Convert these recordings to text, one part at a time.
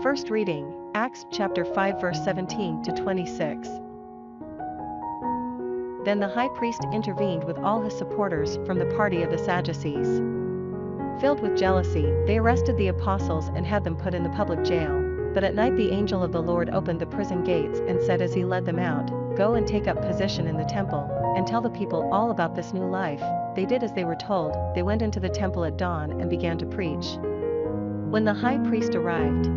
First reading, Acts chapter 5 verse 17 to 26. Then the high priest intervened with all his supporters from the party of the Sadducees. Filled with jealousy, they arrested the apostles and had them put in the public jail. But at night the angel of the Lord opened the prison gates and said as he led them out, "Go and take up position in the temple, and tell the people all about this new life." They did as they were told. They went into the temple at dawn and began to preach. When the high priest arrived,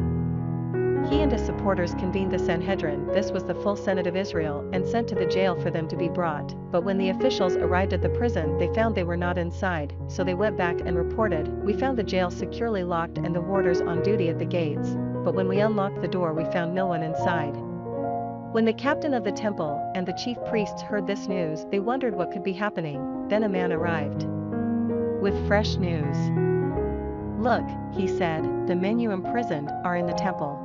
he and his supporters convened the Sanhedrin, this was the full Senate of Israel, and sent to the jail for them to be brought. But when the officials arrived at the prison, they found they were not inside, so they went back and reported, "We found the jail securely locked and the warders on duty at the gates, but when we unlocked the door we found no one inside." When the captain of the temple and the chief priests heard this news, they wondered what could be happening. Then a man arrived with fresh news. "Look," he said, "the men you imprisoned are in the temple.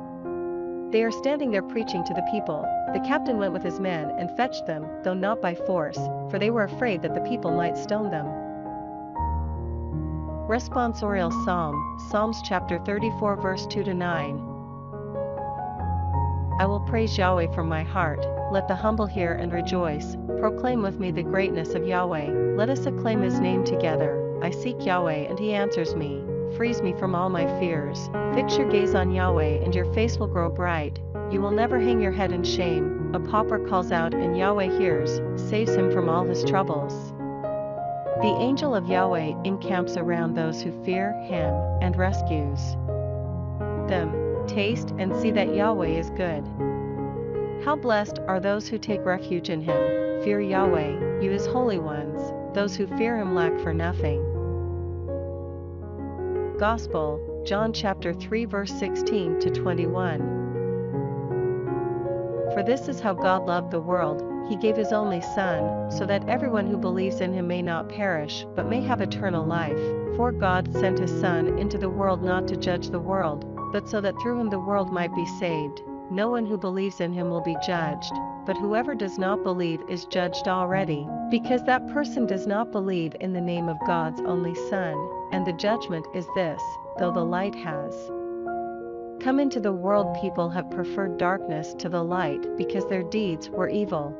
They are standing there preaching to the people." The captain went with his men and fetched them, though not by force, for they were afraid that the people might stone them. Responsorial Psalm, Psalms chapter 34 verse 2 to 9. I will praise Yahweh from my heart, let the humble hear and rejoice. Proclaim with me the greatness of Yahweh, let us acclaim his name together. I seek Yahweh and he answers me, frees me from all my fears. Fix your gaze on Yahweh and your face will grow bright. You will never hang your head in shame. A pauper calls out and Yahweh hears, saves him from all his troubles. The angel of Yahweh encamps around those who fear him and rescues them. Taste and see that Yahweh is good. How blessed are those who take refuge in him. Fear Yahweh, you his holy ones, those who fear him lack for nothing. Gospel, John chapter 3 verse 16 to 21. For this is how God loved the world, he gave his only Son, so that everyone who believes in him may not perish, but may have eternal life. For God sent his Son into the world not to judge the world, but so that through him the world might be saved. No one who believes in him will be judged, but whoever does not believe is judged already, because that person does not believe in the name of God's only Son. And the judgment is this, though the light has come into the world, people have preferred darkness to the light because their deeds were evil.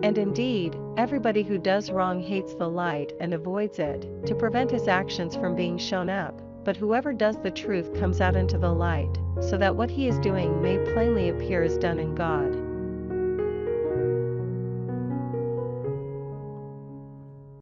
And indeed, everybody who does wrong hates the light and avoids it, to prevent his actions from being shown up. But whoever does the truth comes out into the light, so that what he is doing may plainly appear as done in God.